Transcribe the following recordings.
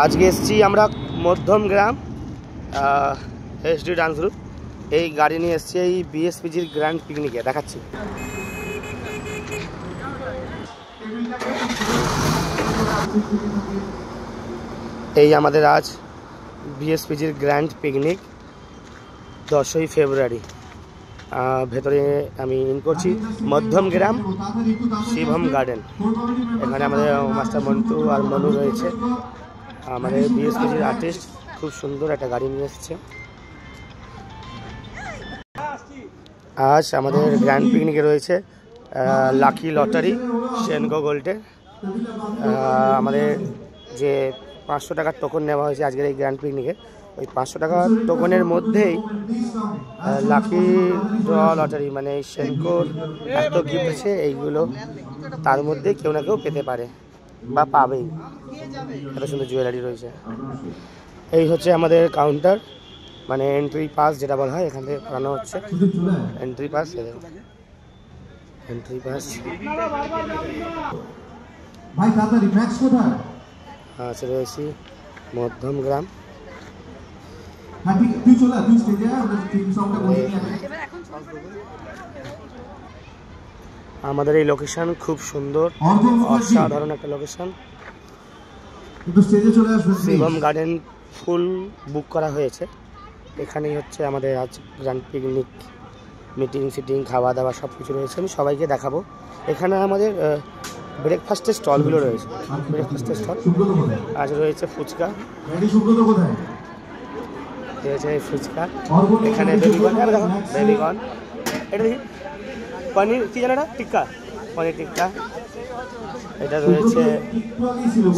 আজকে এসেছি আমরা মধ্যমগ্রাম এসডি ডান্স গ্রুপ এই গাড়ি নিয়ে এসেছি এই বিএসপিজির গ্র্যান্ড পিকনিকে দেখাচ্ছি। এই আমাদের আজ বিএসপিজির গ্র্যান্ড পিকনিক 10ই ফেব্রুয়ারি। ভেতরে আমি ইন করছি মধ্যমগ্রাম শিবম গার্ডেন। এখানে আমাদের মাস্টার মন্টু আর মনু রয়েছে, আমাদের বিএসপিজির আর্টিস্ট। খুব সুন্দর একটা গাড়ি নিয়ে এসেছে। আজ আমাদের গ্র্যান্ড পিকনিকে রয়েছে লাকি লটারি সেনকো গোল্ডের। আমাদের যে 500 টাকার টোকন নেওয়া হয়েছে আজকের এই গ্র্যান্ড পিকনিকে, ওই 500 টাকার টোকনের মধ্যেই লাকি ড্র লটারি মানে সেনকোর এত গিফট আছে, এইগুলো তার মধ্যে কেউ না কেউ পেতে পারে বা পাবেই। এত সুন্দর জুয়েলারি রয়েছে। এই হচ্ছে আমাদের কাউন্টার, মানে এন্ট্রি পাস যেটা বলা হয়, এখান থেকে করানো হচ্ছে এন্ট্রি পাস। এন্ট্রি পাস আচ্ছা রয়েছি মধ্যমগ্রাম। আমাদের এই লোকেশন খুব সুন্দর, অসাধারণ একটা লোকেশন। শিবম গার্ডেন ফুল বুক করা হয়েছে। এখানেই হচ্ছে আমাদের আজ গ্র্যান্ড পিকনিক, মিটিং সিটিং খাওয়া দাওয়া সব কিছু রয়েছে। আমি সবাইকে দেখাবো। এখানে আমাদের ব্রেকফাস্টের স্টলগুলো রয়েছে। ব্রেকফাস্টের স্টল আজ রয়েছে ফুচকা, রয়েছে ফুচকা। এখানে বেবিকর্ন, দেখো বেবিকর্ন। এটা দেখি পনির কি জানো, এটা টিক্কা, পনির টিক্কা। এটা রয়েছে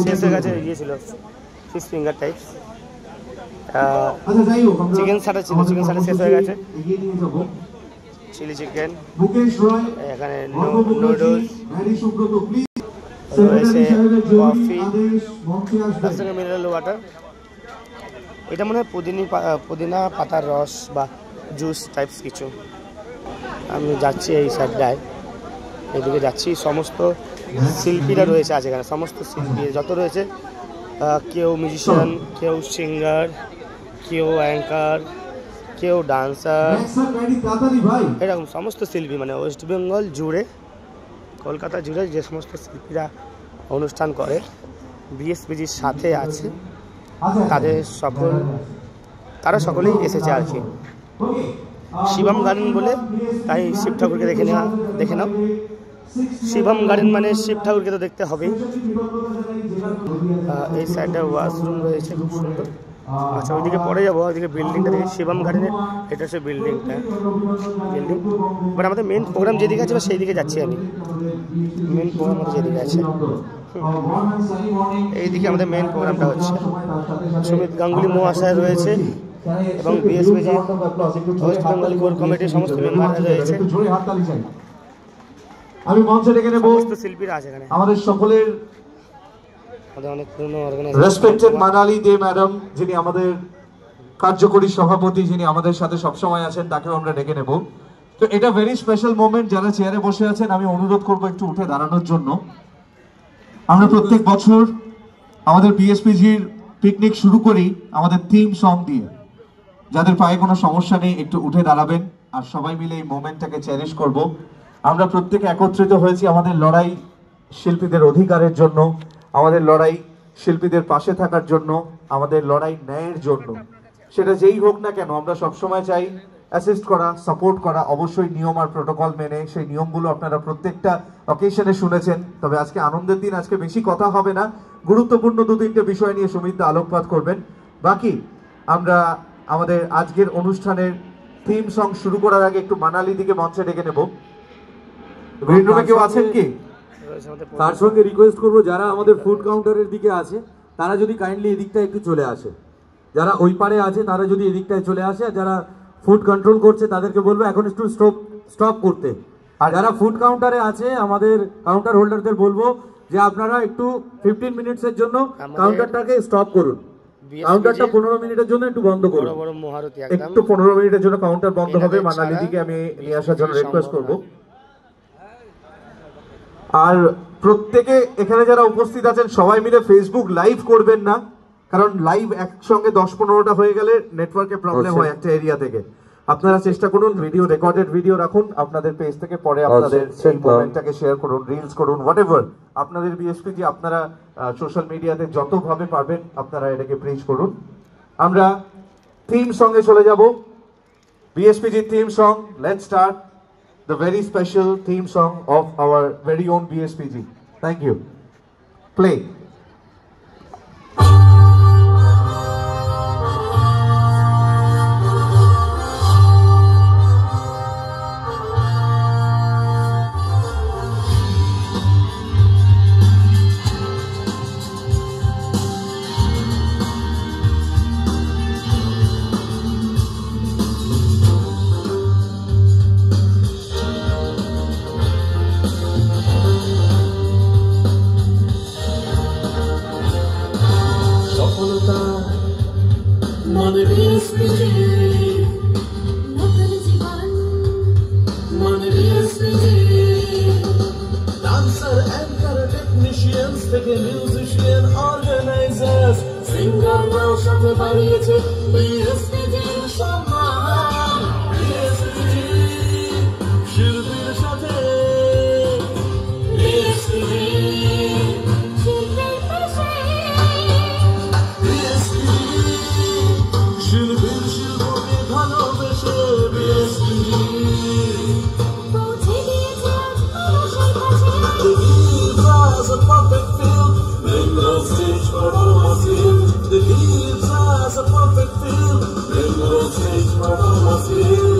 শেষ হয়ে গেছে, ইয়ে ছিল fish finger types. Chicken starter ছিল, চিকেন স্টার্টার শেষ হয়ে গেছে। চিলি চিকেন, এখানে নুডলস রয়েছে, কফি, তার সঙ্গে মিনারেল ওয়াটার। এটা মনে হয় পুদিনা পাতার রস বা জুস টাইপস কিছু। আমি যাচ্ছি এই সাইডটায়, এদিকে যাচ্ছি। সমস্ত শিল্পীরা রয়েছে আজ এখানে, সমস্ত শিল্পী যত রয়েছে, কেউ মিউজিশিয়ান, কেউ সিঙ্গার, কেউ অ্যাঙ্কার, কেউ ডান্সার, এরকম সমস্ত শিল্পী মানে ওয়েস্ট বেঙ্গল জুড়ে, কলকাতা জুড়ে যে সমস্ত শিল্পীরা অনুষ্ঠান করে বিএসপিজির সাথে আছে, তারা সকলেই এসেছে আর কি। শিবম গার্ডেন বলে তাই শিব ঠাকুরকে দেখে নাও। শিবম গার্ডেন মানে শিব ঠাকুরকে তো দেখতে হবেই। এই সাইডে ওয়াশরুম রয়েছে, খুব সুন্দর। আচ্ছা ওইদিকে পরে যাবো, ওইদিকে বিল্ডিংটা দেখি শিবম গার্ডেনের। এটা হচ্ছে বিল্ডিংটা, বাট আমাদের মেন প্রোগ্রাম যেদিকে আছে সেই দিকে যাচ্ছি আমি। মেন প্রোগ্রাম আমাদের যেদিকে আছে, এইদিকে আমাদের মেন প্রোগ্রামটা হচ্ছে। সুমিত গাঙ্গুলি মহাশয় রয়েছে এবং বিএসপিজি ওয়েস্ট বেঙ্গল কোর কমিটির সমস্ত মেম্বাররা রয়েছে। আমি মঞ্চে ডেকে নেব সমস্ত শিল্পীরা আছে এখানে। আমাদের সকলের অনেক পুরনো অর্গানাইজেশন রেসপেক্টেড মানালি দে ম্যাডাম, যিনি আমাদের কার্যকরী সভাপতি, যিনি আমাদের সাথে সবসময় আছেন, তাকেও আমরা ডেকে নেব। তো এটা ভেরি স্পেশাল মোমেন্ট। যারা চেয়ারে বসে আছেন আমি অনুরোধ করব একটু উঠে দাঁড়ানোর জন্য। আমরা প্রত্যেক বছর আমাদের বিএসপিজির পিকনিক শুরু করি আমাদের থিম সং দিয়ে। যাদের পায়ে কোনো সমস্যা নেই একটু উঠে দাঁড়াবেন, আর সবাই মিলে এই মোমেন্টটাকে চেরিশ করব। আমরা প্রত্যেকে একত্রিত হয়েছি আমাদের লড়াই শিল্পীদের অধিকারের জন্য, আমাদের লড়াই শিল্পীদের পাশে থাকার জন্য, আমাদের লড়াই ন্যায়ের জন্য। সেটা যেই হোক না কেন, আমরা সবসময় চাই অ্যাসিস্ট করা, সাপোর্ট করা, অবশ্যই নিয়ম আর প্রোটোকল মেনে। সেই নিয়মগুলো আপনারা প্রত্যেকটা অকেশনে শুনেছেন। তবে আজকে আনন্দের দিন, আজকে বেশি কথা হবে না। গুরুত্বপূর্ণ 2-3টে বিষয় নিয়ে সুমিত আলোকপাত করবেন। বাকি আমরা আমাদের আজকের অনুষ্ঠানের থিম সং শুরু করার আগে একটু মানালি দিকে মঞ্চে ডেকে নেব। গ্রিন রুমে কেউ আছেন কি? তার সঙ্গে রিকোয়েস্ট করবো যারা আমাদের ফুড কাউন্টারের দিকে আছে তারা যদি কাইন্ডলি এদিকটা একটু চলে আসে। যারা ওই পারে আছে তারা যদি এদিকটায় চলে আসে, আর যারা ফুড কন্ট্রোল করছে তাদেরকে বলবো এখন একটু স্টপ করতে। আর যারা ফুড কাউন্টারে আছে আমাদের কাউন্টার হোল্ডারদের বলবো যে আপনারা একটু 15 মিনিটসের জন্য কাউন্টারটাকে স্টপ করুন। কাউন্টারটা 15 মিনিটের জন্য একটু বন্ধ করুন। একটু 15 মিনিটের জন্য কাউন্টার বন্ধ হবে। মানালি দিকে আমি নিয়ে আসার জন্য রিকোয়েস্ট করবো। আর প্রত্যেকে এখানে যারা উপস্থিত আছেন সবাই মিলে ফেসবুক লাইভ করবেন না, কারণ লাইভ একসঙ্গে 10-15টা হয়ে গেলে নেটওয়ার্কে প্রবলেম হয় একটা এরিয়া থেকে। আপনারা চেষ্টা করুন ভিডিও রেকর্ডেড ভিডিও রাখুন আপনাদের পেজ থেকে, পরে আপনাদের সেই মোমেন্টটাকে শেয়ার করুন, রিলস করুন, হোয়াটএভার আপনাদের বিএসপিজি আপনারা সোশ্যাল মিডিয়াতে যতভাবে পারবেন আপনারা এটাকে প্রিচ করুন। আমরা থিম সঙ্গে চলে যাব, BSPG theme song. Let's start the very special theme song of our very own BSPG. Thank you. Play. Musician, organizers, singer, now সাথে বাড়িয়েছে বিএসপিজির সম্মান। বিএসপিজি শিল্পীর সাথে, বিএসপিজি শিল্পীর পাশে, বিএসপিজি শিল্পীর শিল্পকে ভালোবেসে, বিএসপিজি পৌঁছে দিয়েছে মানুষের কাছে। The Gibbs has a perfect feel, make no stage for all my feel. The Gibbs has a perfect feel, make no stage for all my feel.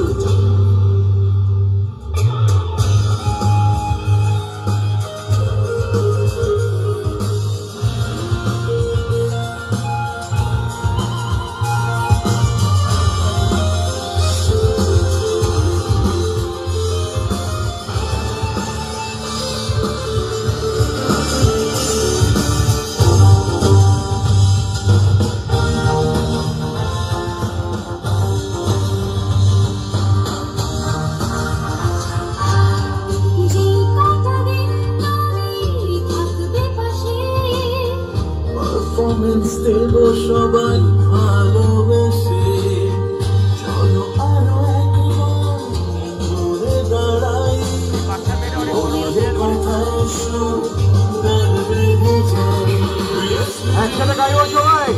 Performance দেব সবাই ভালোবেসে, চলো আরো একবার ঘুরে দাঁড়াই, ওদের কথায় সুর গান বেঁধে যায়। একসাথে গাইব সবাই।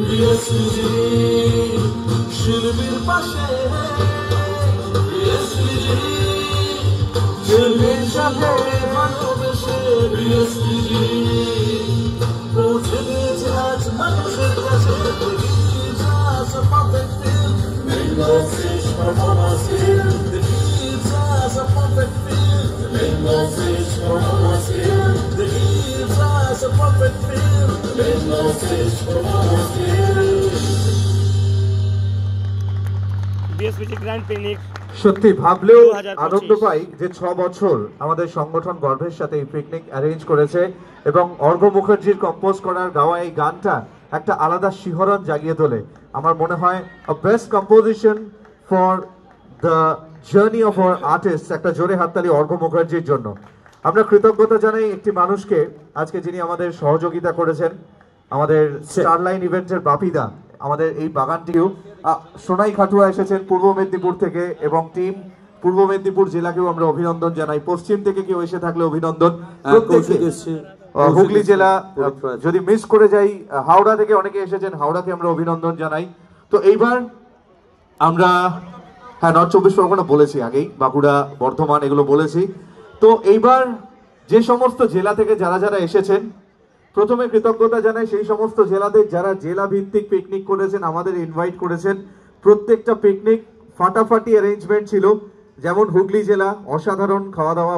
বিএসপিজি শিল্পীর পাশে, বিএসপিজি শিল্পীর সাথে ভালোবেসে, বিএসপিজি পৌঁছে দিয়েছে আজ মানুষের কাছে। The Gibbs has a perfect feel, make no stage performance feel. The Gibbs has a perfect feel, make no stage performance feel. The Gibbs has a perfect feel, make no stage performance feel. BSPG grand picnic সত্যি ভাবলেও 2025 আনন্দ পাই যে 6 বছর আমাদের সংগঠন গর্বের সাথে এই picnic arrange করেছে এবং অর্ঘ্য মুখার্জির কম্পোজ করার গাওয়া এই গানটা একটা আলাদা শিহরণ জাগিয়ে তোলে। আমার মনে হয় best composition for the journey of our artist. একটা জোরে হাততালি অর্ঘ্য মুখার্জির জন্য। আমরা কৃতজ্ঞতা জানাই একটি মানুষকে আজকে, যিনি আমাদের সহযোগিতা করেছেন, আমাদের স্টারলাইন ইভেন্টের বাপিদা। আমাদের এই বাগানটিও সোনাই খাটুয়া এসেছেন পূর্ব মেদিনীপুর থেকে, এবং টিম পূর্ব মেদিনীপুর জেলাকেও আমরা অভিনন্দন জানাই। পশ্চিম থেকে কেউ এসে থাকলে অভিনন্দন। হুগলি জেলা যদি মিস করে যাই, হাওড়া থেকে অনেকে এসেছেন, হাওড়াকে আমরা অভিনন্দন জানাই। তো এইবার আমরা নর্থ 24 পরগনা বলেছি আগেই, বাঁকুড়া, বর্ধমান এগুলো বলেছি। তো এইবার যে সমস্ত জেলা থেকে যারা যারা এসেছেন, প্রথমে কৃতজ্ঞতা জানাই সেই সমস্ত জেলাদের যারা জেলা ভিত্তিক পিকনিক করেছেন, আমাদের ইনভাইট করেছেন। প্রত্যেকটা পিকনিক ফাটাফাটি অ্যারেঞ্জমেন্ট ছিল। যেমন হুগলি জেলা অসাধারণ খাওয়া দাওয়া,